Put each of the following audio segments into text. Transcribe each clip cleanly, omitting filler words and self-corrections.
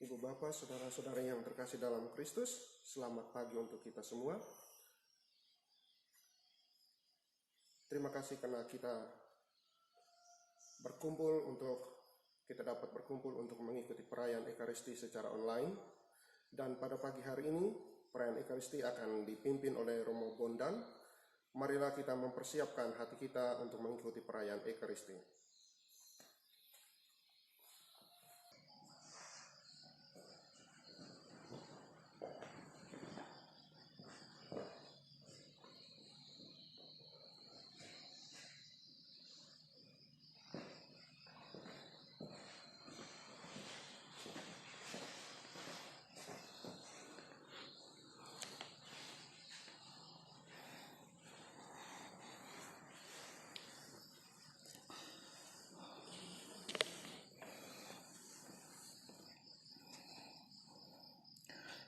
Ibu Bapak, saudara-saudara yang terkasih dalam Kristus, selamat pagi untuk kita semua. Terima kasih karena kita dapat berkumpul untuk mengikuti perayaan Ekaristi secara online. Dan pada pagi hari ini, perayaan Ekaristi akan dipimpin oleh Romo Bondan. Marilah kita mempersiapkan hati kita untuk mengikuti perayaan Ekaristi.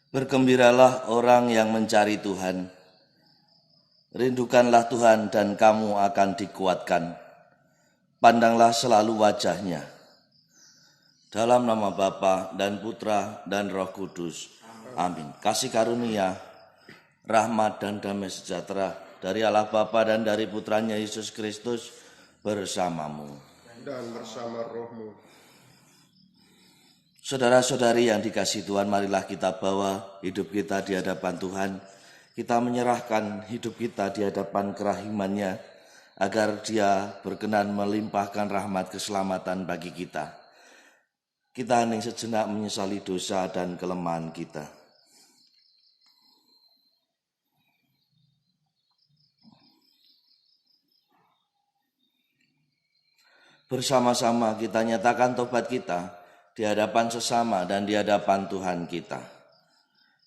Bergembiralah orang yang mencari Tuhan. Rindukanlah Tuhan dan kamu akan dikuatkan. Pandanglah selalu wajah-Nya. Dalam nama Bapa dan Putra dan Roh Kudus. Amin. Kasih karunia, rahmat dan damai sejahtera dari Allah Bapa dan dari Putranya Yesus Kristus bersamamu. Dan bersama rohmu. Saudara-saudari yang dikasihi Tuhan, marilah kita bawa hidup kita di hadapan Tuhan. Kita menyerahkan hidup kita di hadapan kerahiman-Nya, agar Dia berkenan melimpahkan rahmat keselamatan bagi kita. Kita hening sejenak menyesali dosa dan kelemahan kita. Bersama-sama kita nyatakan tobat kita di hadapan sesama dan di hadapan Tuhan kita.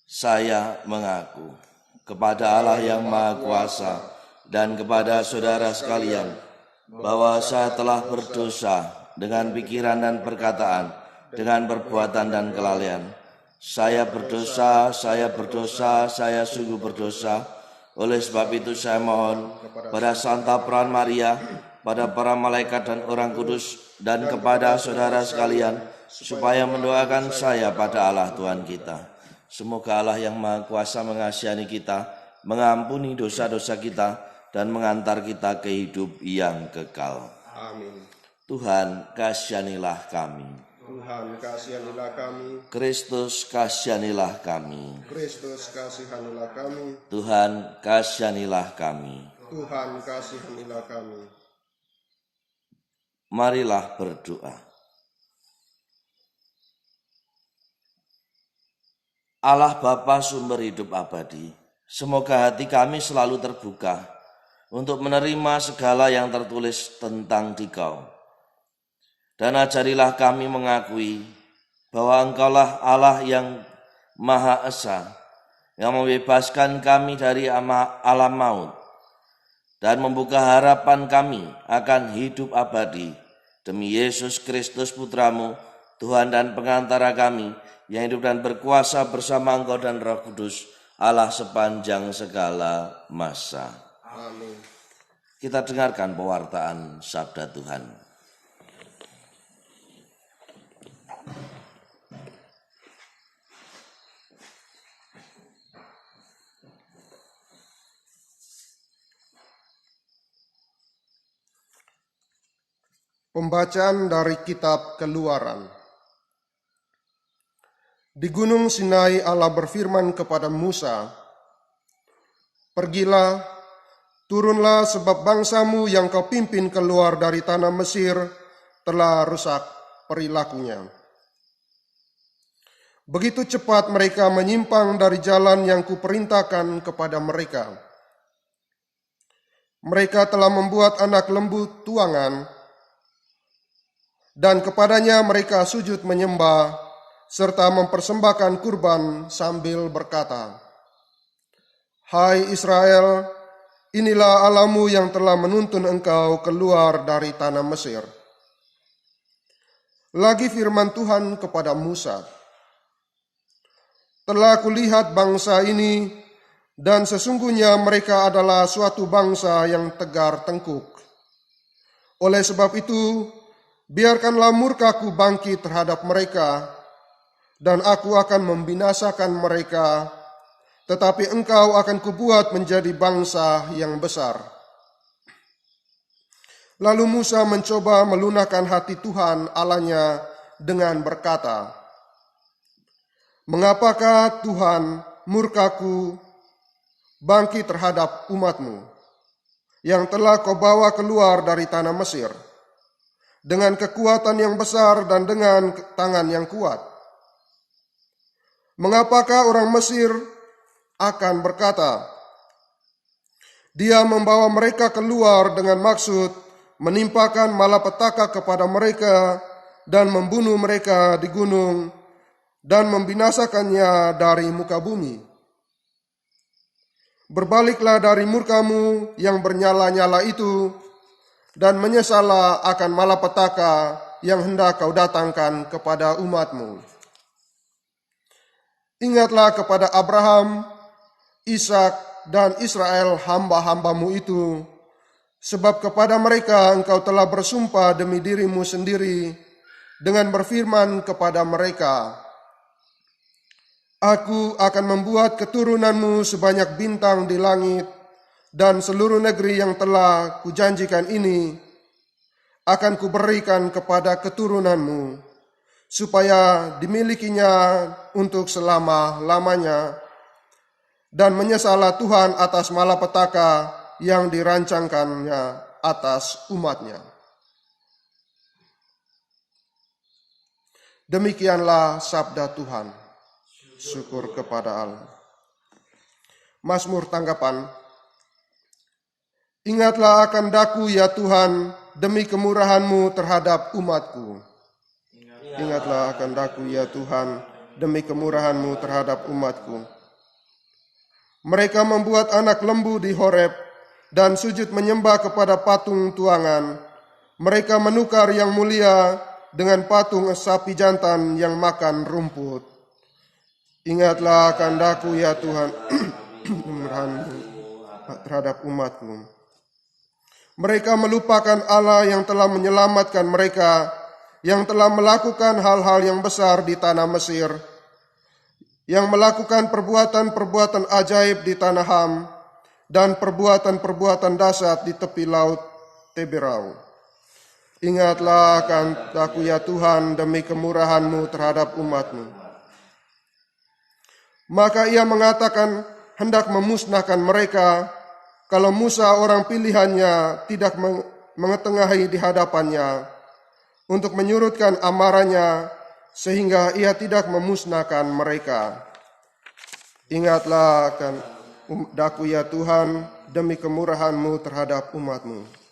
Saya mengaku kepada Allah yang Maha Kuasa dan kepada saudara sekalian bahwa saya telah berdosa dengan pikiran dan perkataan, dengan perbuatan dan kelalaian. Saya berdosa, saya sungguh berdosa. Oleh sebab itu saya mohon pada Santa Peran Maria, pada para malaikat dan orang kudus, dan kepada saudara sekalian, supaya mendoakan saya pada Allah Tuhan kita. Semoga Allah yang Maha Kuasa mengasihani kita, mengampuni dosa-dosa kita, dan mengantar kita ke hidup yang kekal. Amin. Tuhan, kasihanilah kami. Tuhan, kasihanilah kami. Kristus, kasihanilah kami. Kristus, kasihanilah kami. Tuhan, kasihanilah kami. Tuhan, kasihanilah kami. Marilah berdoa. Allah Bapa sumber hidup abadi, semoga hati kami selalu terbuka untuk menerima segala yang tertulis tentang Dikau. Dan ajarilah kami mengakui bahwa Engkaulah Allah yang Maha Esa, yang membebaskan kami dari alam maut dan membuka harapan kami akan hidup abadi demi Yesus Kristus Putramu, Tuhan dan pengantara kami, yang hidup dan berkuasa bersama Engkau dan Roh Kudus, Allah sepanjang segala masa. Amin. Kita dengarkan pewartaan sabda Tuhan. Pembacaan dari kitab Keluaran. Di Gunung Sinai Allah berfirman kepada Musa, "Pergilah, turunlah sebab bangsamu yang kau pimpin keluar dari tanah Mesir telah rusak perilakunya. Begitu cepat mereka menyimpang dari jalan yang kuperintahkan kepada mereka. Mereka telah membuat anak lembu tuangan, dan kepadanya mereka sujud menyembah, serta mempersembahkan kurban sambil berkata, 'Hai Israel, inilah Allahmu yang telah menuntun engkau keluar dari tanah Mesir.' Lagi firman Tuhan kepada Musa, 'Telah kulihat bangsa ini, dan sesungguhnya mereka adalah suatu bangsa yang tegar tengkuk. Oleh sebab itu, biarkanlah murkaku bangkit terhadap mereka, dan aku akan membinasakan mereka, tetapi engkau akan kubuat menjadi bangsa yang besar. Lalu Musa mencoba melunakkan hati Tuhan Allahnya dengan berkata, "Mengapakah Tuhan murkaku bangkit terhadap umatmu, yang telah kau bawa keluar dari tanah Mesir, dengan kekuatan yang besar dan dengan tangan yang kuat? Mengapakah orang Mesir akan berkata, Dia membawa mereka keluar dengan maksud menimpakan malapetaka kepada mereka dan membunuh mereka di gunung dan membinasakannya dari muka bumi? Berbaliklah dari murkamu yang bernyala-nyala itu dan menyesallah akan malapetaka yang hendak kau datangkan kepada umatmu. Ingatlah kepada Abraham, Ishak, dan Israel hamba-hambamu itu, sebab kepada mereka engkau telah bersumpah demi dirimu sendiri dengan berfirman kepada mereka, Aku akan membuat keturunanmu sebanyak bintang di langit, dan seluruh negeri yang telah kujanjikan ini akan kuberikan kepada keturunanmu, supaya dimilikinya untuk selama-lamanya, dan menyesallah Tuhan atas malapetaka yang dirancangkannya atas umatnya." Demikianlah sabda Tuhan. Syukur kepada Allah. Mazmur tanggapan. Ingatlah akan daku ya Tuhan, demi kemurahan-Mu terhadap umat-Ku. Ingatlah akan daku ya Tuhan, demi kemurahan-Mu terhadap umat-Ku. Mereka membuat anak lembu di Horeb dan sujud menyembah kepada patung tuangan. Mereka menukar yang mulia dengan patung sapi jantan yang makan rumput. Ingatlah akan daku ya Tuhan, kemurahan-Mu terhadap umat-Mu. Mereka melupakan Allah yang telah menyelamatkan mereka, yang telah melakukan hal-hal yang besar di tanah Mesir, yang melakukan perbuatan-perbuatan ajaib di tanah Ham, dan perbuatan-perbuatan dahsyat di tepi laut Teberau. Ingatlah akan daku ya Tuhan, demi kemurahan-Mu terhadap umat-Mu. Maka ia mengatakan hendak memusnahkan mereka, kalau Musa orang pilihannya tidak mengetengahi di hadapannya, untuk menyurutkan amarahnya, sehingga ia tidak memusnahkan mereka. Ingatlah akan daku ya Tuhan, demi kemurahan-Mu terhadap umat-Mu.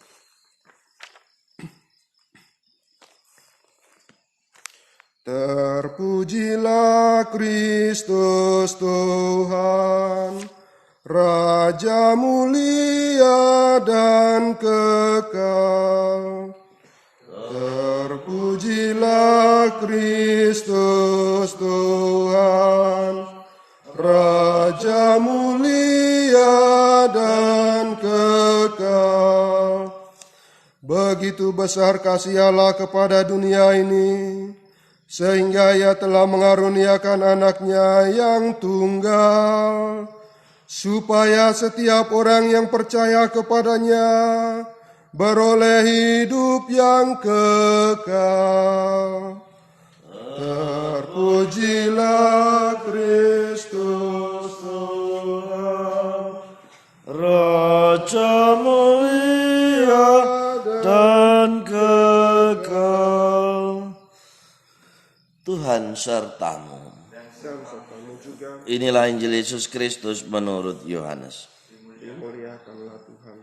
Terpujilah Kristus Tuhan, Raja mulia dan kekal. Terpujilah Kristus Tuhan, Raja mulia dan kekal. Begitu besar kasih Allah kepada dunia ini, sehingga Ia telah mengaruniakan anaknya yang tunggal, supaya setiap orang yang percaya kepadanya beroleh hidup yang kekal. Terpujilah Kristus Tuhan, Raja mulia dan kekal. Tuhan sertamu. Dan sertamu juga. Inilah Injil Yesus Kristus menurut Yohanes. Dimuliakanlah Tuhan.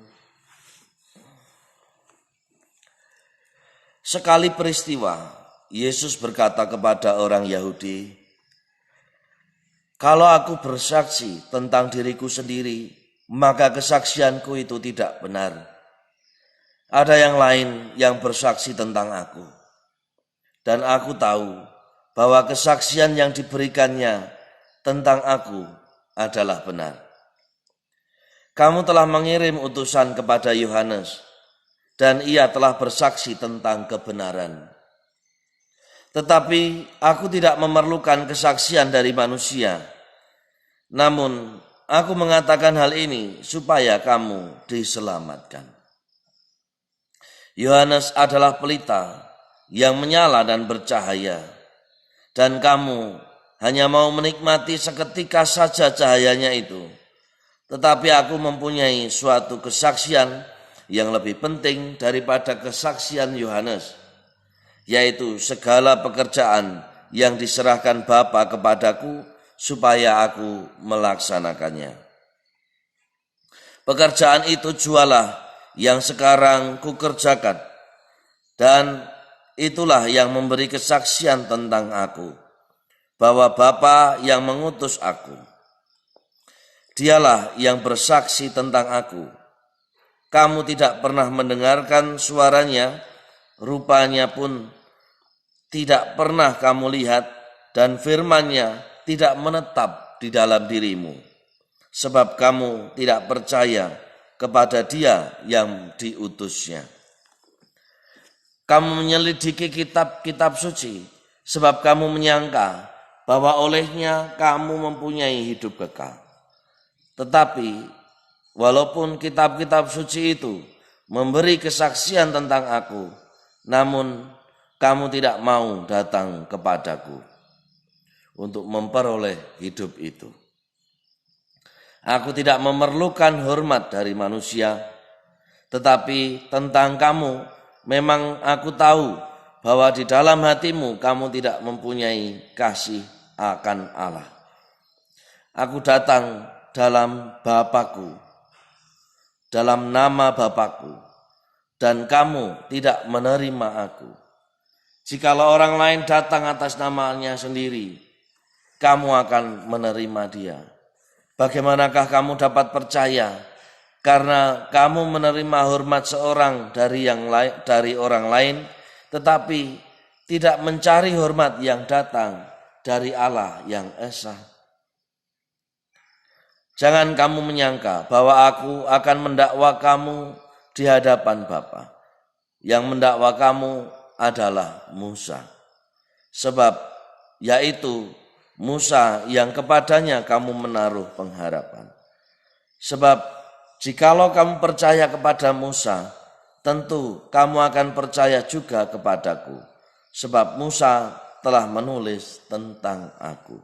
Sekali peristiwa, Yesus berkata kepada orang Yahudi, "Kalau aku bersaksi tentang diriku sendiri, maka kesaksianku itu tidak benar. Ada yang lain yang bersaksi tentang aku. Dan aku tahu bahwa kesaksian yang diberikannya tentang aku adalah benar. Kamu telah mengirim utusan kepada Yohanes, dan ia telah bersaksi tentang kebenaran. Tetapi aku tidak memerlukan kesaksian dari manusia. Namun aku mengatakan hal ini supaya kamu diselamatkan. Yohanes adalah pelita yang menyala dan bercahaya, dan kamu hanya mau menikmati seketika saja cahayanya itu. Tetapi aku mempunyai suatu kesaksian yang lebih penting daripada kesaksian Yohanes, yaitu segala pekerjaan yang diserahkan Bapa kepadaku supaya aku melaksanakannya. Pekerjaan itu jualah yang sekarang kukerjakan, dan itulah yang memberi kesaksian tentang aku, bahwa Bapa yang mengutus aku. Dialah yang bersaksi tentang aku. Kamu tidak pernah mendengarkan suaranya, rupanya pun tidak pernah kamu lihat, dan firman-Nya tidak menetap di dalam dirimu, sebab kamu tidak percaya kepada Dia yang diutusnya. Kamu menyelidiki kitab-kitab suci, sebab kamu menyangka bahwa olehnya kamu mempunyai hidup kekal. Tetapi walaupun kitab-kitab suci itu memberi kesaksian tentang aku, namun kamu tidak mau datang kepadaku untuk memperoleh hidup itu. Aku tidak memerlukan hormat dari manusia, tetapi tentang kamu memang aku tahu bahwa di dalam hatimu kamu tidak mempunyai kasih akan Allah. Aku datang dalam Bapakku, dalam nama Bapakku, dan kamu tidak menerima aku. Jikalau orang lain datang atas namanya sendiri, kamu akan menerima dia. Bagaimanakah kamu dapat percaya karena kamu menerima hormat seorang dari orang lain, tetapi tidak mencari hormat yang datang dari Allah yang esa? Jangan kamu menyangka bahwa aku akan mendakwa kamu di hadapan Bapa. Yang mendakwa kamu adalah Musa. Sebab yaitu Musa yang kepadanya kamu menaruh pengharapan. Sebab jikalau kamu percaya kepada Musa, tentu kamu akan percaya juga kepadaku. Sebab Musa telah menulis tentang aku.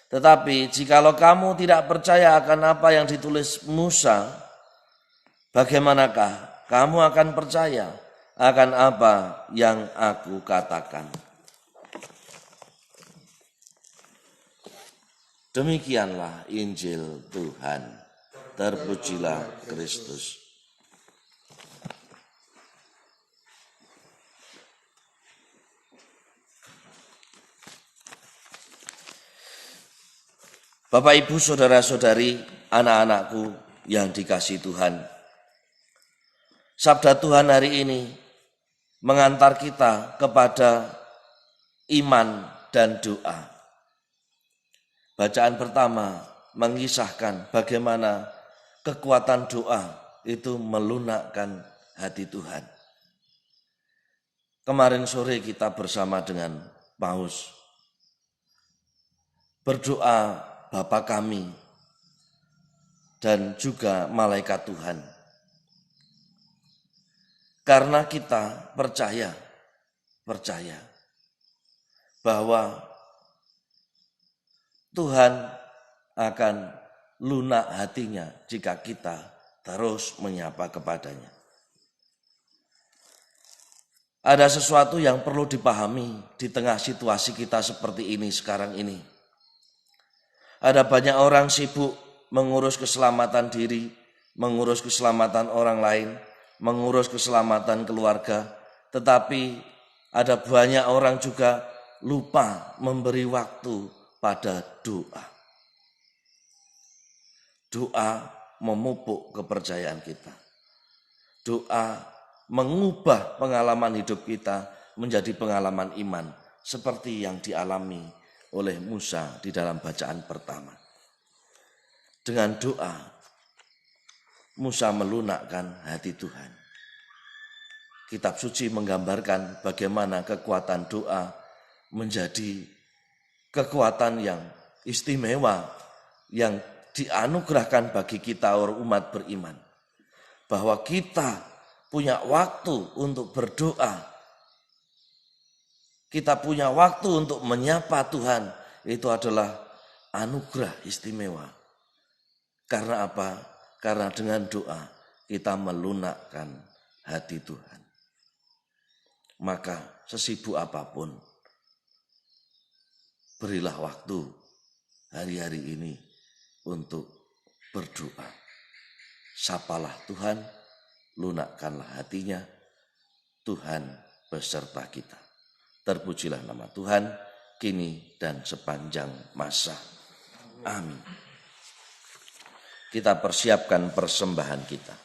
Tetapi jikalau kamu tidak percaya akan apa yang ditulis Musa, bagaimanakah kamu akan percaya akan apa yang aku katakan? Demikianlah Injil Tuhan. Terpujilah Kristus. Bapak, Ibu, saudara-saudari, anak-anakku yang dikasihi Tuhan. Sabda Tuhan hari ini mengantar kita kepada iman dan doa. Bacaan pertama mengisahkan bagaimana kekuatan doa itu melunakkan hati Tuhan. Kemarin sore kita bersama dengan Paus berdoa Bapa kami dan juga malaikat Tuhan. Karena kita percaya bahwa Tuhan akan lunak hatinya jika kita terus menyapa kepadanya. Ada sesuatu yang perlu dipahami di tengah situasi kita seperti ini sekarang ini. Ada banyak orang sibuk mengurus keselamatan diri, mengurus keselamatan orang lain, mengurus keselamatan keluarga. Tetapi ada banyak orang juga lupa memberi waktu pada doa. Doa memupuk kepercayaan kita. Doa mengubah pengalaman hidup kita menjadi pengalaman iman seperti yang dialami oleh Musa di dalam bacaan pertama. Dengan doa, Musa melunakkan hati Tuhan. Kitab suci menggambarkan bagaimana kekuatan doa menjadi kekuatan yang istimewa yang dianugerahkan bagi kita umat beriman. Bahwa kita punya waktu untuk berdoa. Kita punya waktu untuk menyapa Tuhan. Itu adalah anugerah istimewa. Karena apa? Karena dengan doa kita melunakkan hati Tuhan. Maka sesibuk apapun, berilah waktu hari-hari ini untuk berdoa. Sapalah Tuhan, lunakkanlah hatinya, Tuhan beserta kita. Terpujilah nama Tuhan, kini dan sepanjang masa. Amin. Kita persiapkan persembahan kita.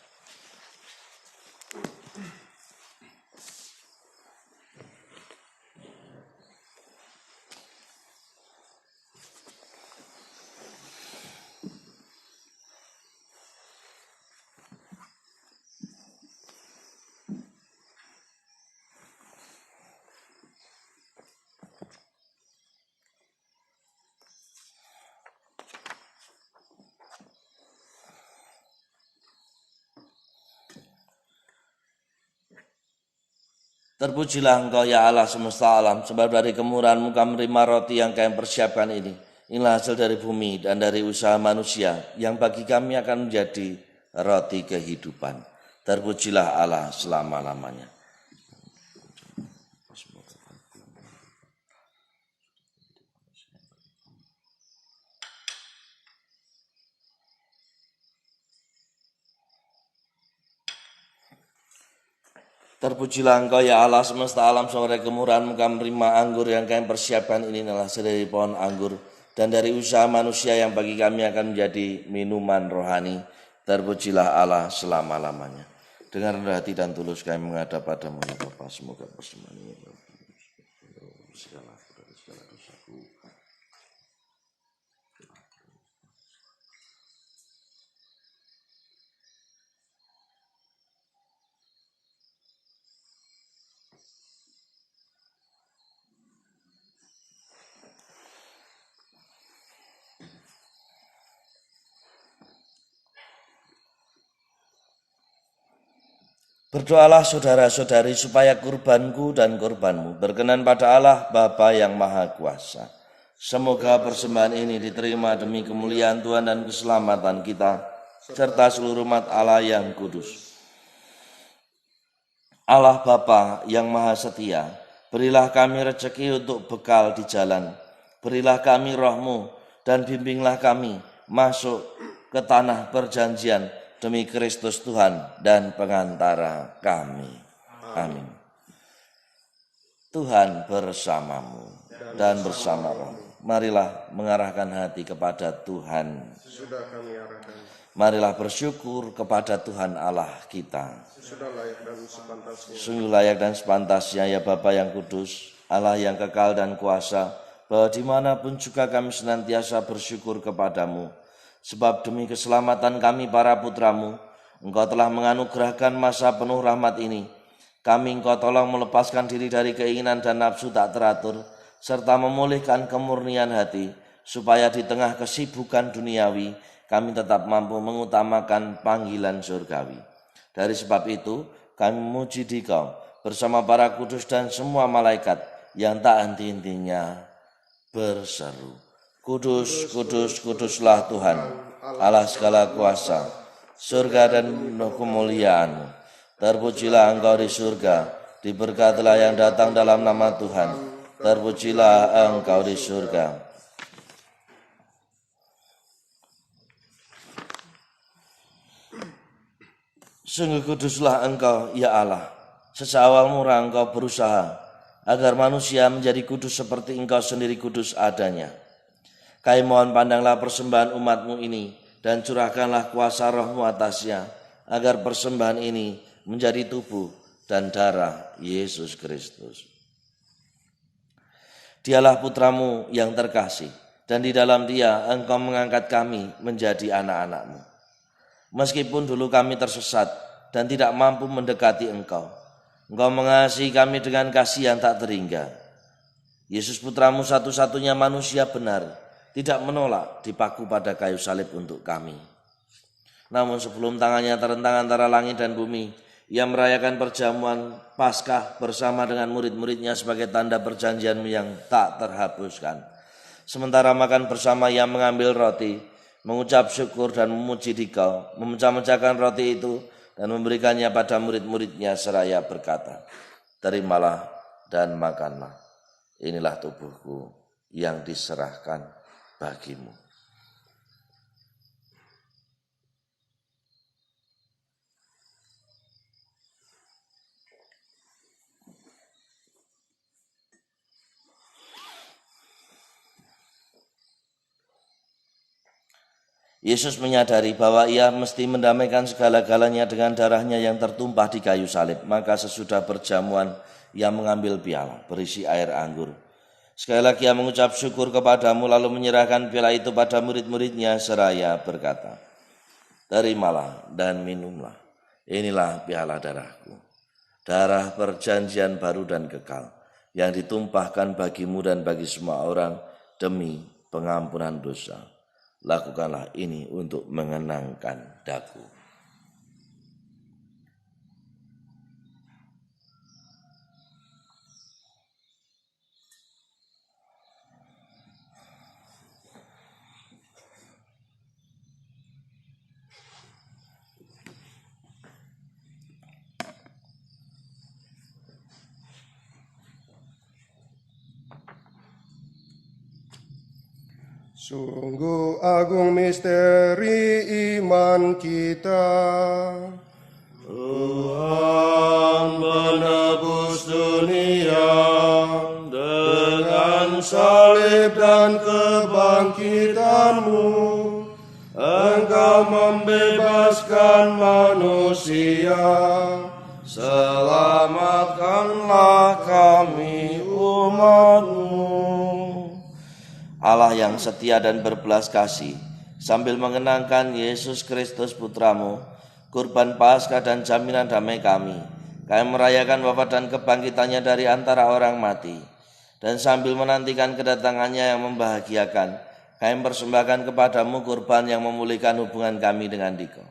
Terpujilah Engkau ya Allah semesta alam, sebab dari kemurahan-Mu kami menerima roti yang Kami persiapkan ini. Inilah hasil dari bumi dan dari usaha manusia, yang bagi kami akan menjadi roti kehidupan. Terpujilah Allah selama-lamanya. Terpujilah Engkau ya Allah semesta alam, sore kemurahan-Mu kami menerima anggur yang Kami persiapkan ini adalah dari pohon anggur dan dari usaha manusia yang bagi kami akan menjadi minuman rohani. Terpujilah Allah selama-lamanya. Dengan rendah hati dan tulus kami menghadap padamu ya Bapa, semoga persembahan ini segala dosaku. Berdoalah saudara-saudari supaya kurbanku dan kurbanmu berkenan pada Allah Bapa yang Maha Kuasa. Semoga persembahan ini diterima demi kemuliaan Tuhan dan keselamatan kita, serta seluruh umat Allah yang kudus. Allah Bapa yang Maha Setia, berilah kami rezeki untuk bekal di jalan. Berilah kami roh-Mu dan bimbinglah kami masuk ke tanah perjanjian, demi Kristus Tuhan dan pengantara kami. Amin. Tuhan bersamamu dan bersama rohmu. Marilah mengarahkan hati kepada Tuhan. Sudah kami arahkan. Marilah bersyukur kepada Tuhan Allah kita. Sudah layak dan sepantasnya. Sungguh layak dan sepantasnya ya Bapa yang kudus, Allah yang kekal dan kuasa, bahwa dimanapun juga kami senantiasa bersyukur kepadamu. Sebab demi keselamatan kami para putra-Mu, Engkau telah menganugerahkan masa penuh rahmat ini. Kami Engkau tolong melepaskan diri dari keinginan dan nafsu tak teratur, serta memulihkan kemurnian hati, supaya di tengah kesibukan duniawi, kami tetap mampu mengutamakan panggilan surgawi. Dari sebab itu, kami memuji Dikau bersama para kudus dan semua malaikat yang tak henti-hentinya berseru. Kudus, kudus, kuduslah Tuhan, Allah segala kuasa, surga dan penuh kemuliaan-Mu. Terpujilah Engkau di surga, diberkatilah yang datang dalam nama Tuhan. Terpujilah Engkau di surga. Sungguh kuduslah Engkau, ya Allah. Sejak awal mula Engkau berusaha agar manusia menjadi kudus seperti Engkau sendiri kudus adanya. Kami mohon pandanglah persembahan umat-Mu ini dan curahkanlah kuasa Roh-Mu atasnya, agar persembahan ini menjadi tubuh dan darah Yesus Kristus. Dialah putra-Mu yang terkasih, dan di dalam Dia Engkau mengangkat kami menjadi anak-anak-Mu. Meskipun dulu kami tersesat dan tidak mampu mendekati Engkau, Engkau mengasihi kami dengan kasih yang tak terhingga. Yesus putramu satu-satunya manusia benar, tidak menolak dipaku pada kayu salib untuk kami. Namun sebelum tangannya terentang antara langit dan bumi, ia merayakan perjamuan Paskah bersama dengan murid-muridnya sebagai tanda perjanjian yang tak terhapuskan. Sementara makan bersama, ia mengambil roti, mengucap syukur dan memuji Dikau, memecah-mecahkan roti itu dan memberikannya pada murid-muridnya seraya berkata, "Terimalah dan makanlah. Inilah tubuhku yang diserahkan bagimu." Yesus menyadari bahwa ia mesti mendamaikan segala-galanya dengan darahnya yang tertumpah di kayu salib. Maka sesudah perjamuan, ia mengambil piala berisi air anggur. Sekali lagi ia mengucap syukur kepadamu, lalu menyerahkan piala itu pada murid-muridnya seraya berkata, "Terimalah dan minumlah. Inilah piala darahku, darah perjanjian baru dan kekal, yang ditumpahkan bagimu dan bagi semua orang demi pengampunan dosa. Lakukanlah ini untuk mengenangkan daku." Sungguh agung misteri iman kita. Tuhan menebus dunia dengan salib dan kebangkitan-Mu. Engkau membebaskan manusia. Selamatkanlah kami umat-Mu. Allah yang setia dan berbelas kasih, sambil mengenangkan Yesus Kristus putramu, kurban Paskah dan jaminan damai kami merayakan wafat dan kebangkitannya dari antara orang mati, dan sambil menantikan kedatangannya yang membahagiakan, kami persembahkan kepadamu kurban yang memulihkan hubungan kami dengan Dikau.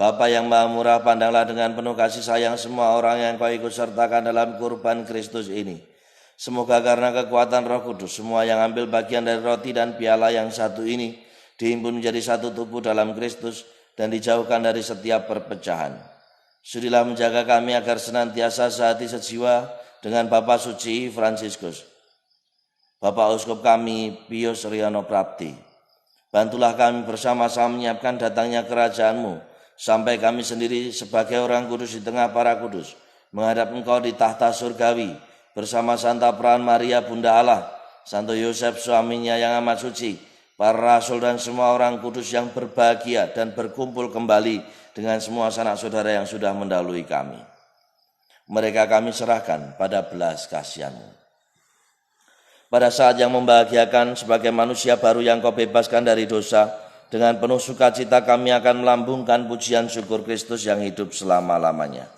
Bapa yang Maha Murah, pandanglah dengan penuh kasih sayang semua orang yang Kau ikut sertakan dalam kurban Kristus ini. Semoga karena kekuatan Roh Kudus, semua yang ambil bagian dari roti dan piala yang satu ini dihimpun menjadi satu tubuh dalam Kristus dan dijauhkan dari setiap perpecahan. Sudilah menjaga kami agar senantiasa sehati sejiwa dengan Bapak Suci Fransiskus, Bapak Uskup kami Pius Riono Prapti. Bantulah kami bersama-sama menyiapkan datangnya kerajaan-Mu, sampai kami sendiri sebagai orang kudus di tengah para kudus menghadap Engkau di tahta surgawi, bersama Santa Peran Maria Bunda Allah, Santo Yosef suaminya yang amat suci, para rasul dan semua orang kudus yang berbahagia dan berkumpul kembali dengan semua sanak saudara yang sudah mendahului kami. Mereka kami serahkan pada belas kasihan-Mu. Pada saat yang membahagiakan sebagai manusia baru yang Kau bebaskan dari dosa, dengan penuh sukacita kami akan melambungkan pujian syukur Kristus yang hidup selama-lamanya.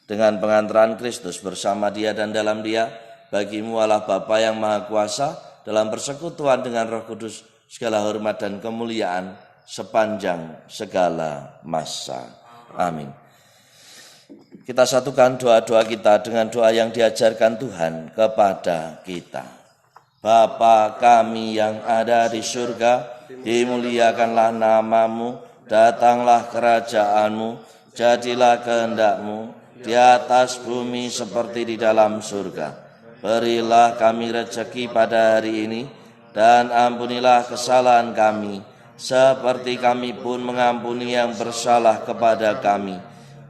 Dengan pengantaran Kristus bersama Dia dan dalam Dia, bagi-Mu Allah Bapa yang Maha Kuasa, dalam persekutuan dengan Roh Kudus, segala hormat dan kemuliaan sepanjang segala masa. Amin. Kita satukan doa-doa kita dengan doa yang diajarkan Tuhan kepada kita. Bapa kami yang ada di surga, dimuliakanlah nama-Mu, datanglah kerajaan-Mu, jadilah kehendak-Mu di atas bumi seperti di dalam surga. Berilah kami rezeki pada hari ini, dan ampunilah kesalahan kami, seperti kami pun mengampuni yang bersalah kepada kami.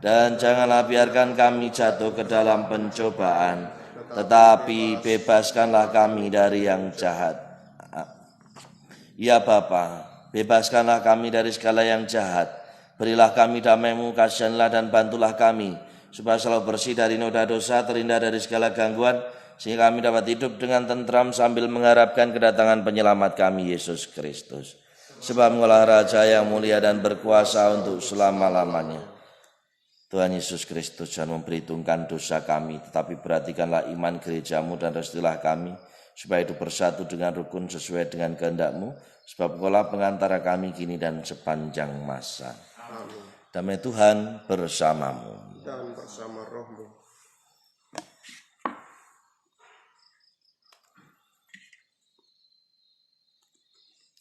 Dan janganlah biarkan kami jatuh ke dalam pencobaan, tetapi bebaskanlah kami dari yang jahat. Ya Bapa, bebaskanlah kami dari segala yang jahat. Berilah kami damai-Mu, kasihanlah dan bantulah kami, supaya selalu bersih dari noda dosa, terhindar dari segala gangguan, sehingga kami dapat hidup dengan tentram sambil mengharapkan kedatangan penyelamat kami, Yesus Kristus. Sebab Engkaulah Raja yang mulia dan berkuasa untuk selama-lamanya. Tuhan Yesus Kristus, jangan memperhitungkan dosa kami, tetapi perhatikanlah iman gerejamu dan restuilah kami, supaya itu bersatu dengan rukun sesuai dengan kehendak-Mu, sebab Engkaulah pengantara kami kini dan sepanjang masa. Amin. Damai Tuhan bersamamu. Dan bersama rohmu.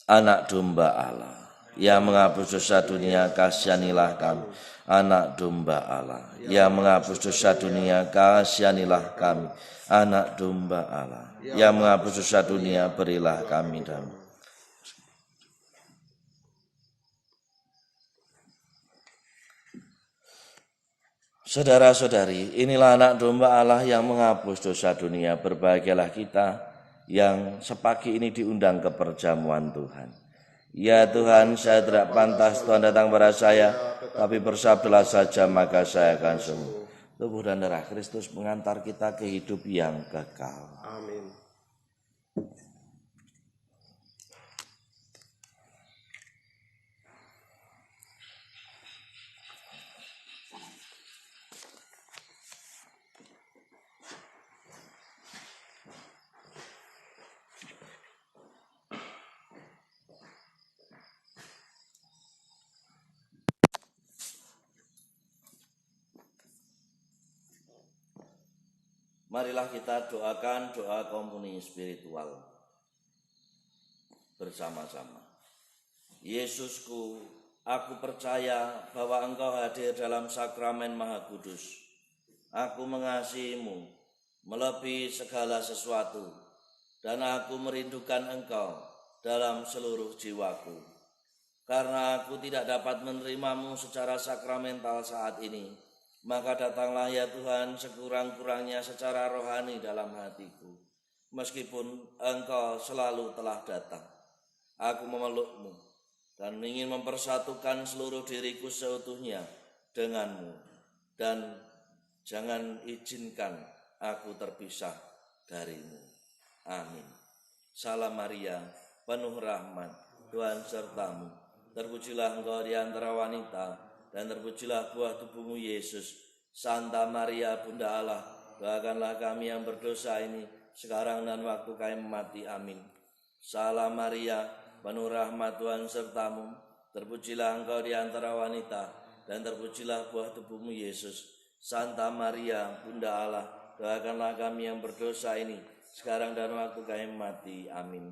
Anak domba Allah, yang menghapus dosa dunia, kasihanilah kami. Anak domba Allah, yang menghapus dosa dunia, kasihanilah kami. Anak domba Allah, yang menghapus dosa dunia, berilah kami damai. Saudara-saudari, inilah anak domba Allah yang menghapus dosa dunia. Berbahagialah kita yang sepagi ini diundang ke perjamuan Tuhan. Ya Tuhan, saya tidak pantas Tuhan datang pada saya, tapi bersabdalah saja maka saya akan sembuh. Tubuh dan darah Kristus mengantar kita ke hidup yang kekal. Amin. Marilah kita doakan doa komuni spiritual bersama-sama. Yesusku, aku percaya bahwa Engkau hadir dalam sakramen Maha Kudus. Aku mengasihi-Mu melebihi segala sesuatu, dan aku merindukan Engkau dalam seluruh jiwaku. Karena aku tidak dapat menerimamu secara sakramental saat ini, maka datanglah ya Tuhan sekurang-kurangnya secara rohani dalam hatiku. Meskipun Engkau selalu telah datang, aku memeluk-Mu dan ingin mempersatukan seluruh diriku seutuhnya dengan-Mu. Dan jangan izinkan aku terpisah dari-Mu. Amin. Salam Maria, penuh rahmat, Tuhan sertamu. Terpujilah Engkau di antara wanita, dan terpujilah buah tubuhmu Yesus. Santa Maria Bunda Allah, doakanlah kami yang berdosa ini, sekarang dan waktu kami mati. Amin. Salam Maria, penuh rahmat, Tuhan sertamu. Terpujilah Engkau di antara wanita, dan terpujilah buah tubuhmu Yesus. Santa Maria Bunda Allah, doakanlah kami yang berdosa ini, sekarang dan waktu kami mati. Amin.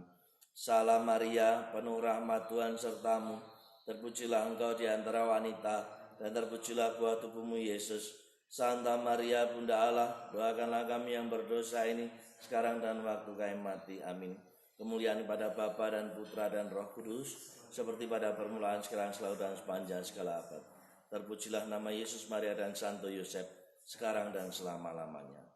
Salam Maria, penuh rahmat, Tuhan sertamu. Terpujilah Engkau di antara wanita, dan terpujilah buah tubuhmu Yesus. Santa Maria Bunda Allah, doakanlah kami yang berdosa ini, sekarang dan waktu kami mati. Amin. Kemuliaan pada Bapa dan Putra dan Roh Kudus, seperti pada permulaan, sekarang, selalu, dan sepanjang segala abad. Terpujilah nama Yesus, Maria, dan Santo Yosef, sekarang dan selama-lamanya.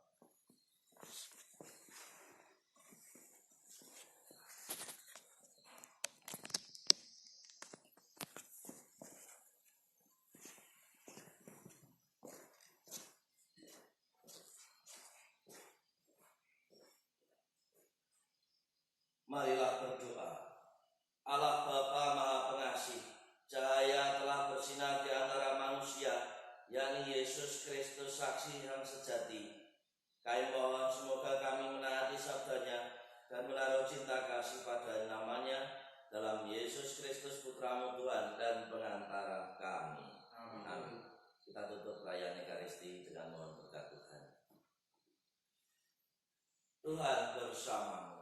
Marilah berdoa. Allah Bapa Maha Pengasih, cahaya telah bersinar di antara manusia, yakni Yesus Kristus saksi yang sejati. Kami mohon semoga kami menaati sabdanya dan menaruh cinta kasih pada namanya, dalam Yesus Kristus Putramu Tuhan dan pengantara kami. Amin. Kita tutup perayaan Ekaristi dengan mohon berkat Tuhan. Tuhan bersamamu.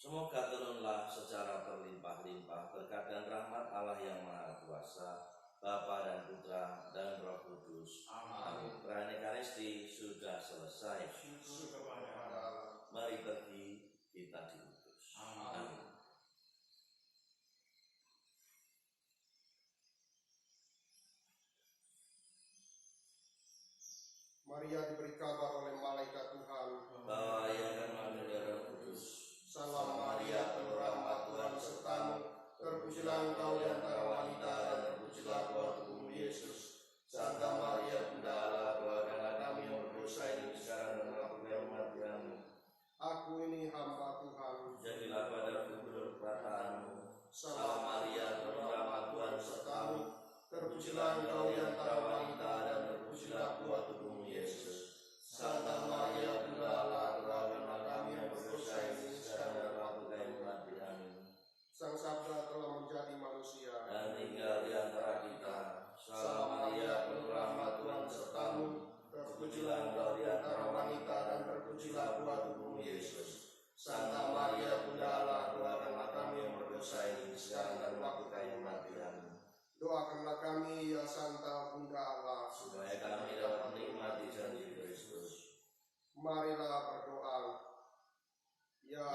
Semoga turunlah secara berlimpah-limpah berkat dan rahmat Allah yang Maha Kuasa, Bapa dan Putra dan Roh Kudus. Amin. Perayaan Ekaristi sudah selesai. Mari pergi, kita diutus. Amin. Maria diberi kabar oleh malaikat Tuhan bahwa ia akan mengandung Roh Kudus. Salam Maria, penuh rahmat, Tuhan sertamu. Terpujilah Engkau di antara wanita, dan terpujilah buah tubuhmu Yesus. Santa Maria Bunda Allah, doakanlah kami yang berdosa ini, sekarang dan waktu kami mati. Amin. Aku ini hamba Tuhan, Jadilah padaku menurut perkataanmu. Salam Maria, penuh rahmat, Tuhan sertamu. supaya kami dapat menikmati janji Kristus. Marilah berdoa. Ya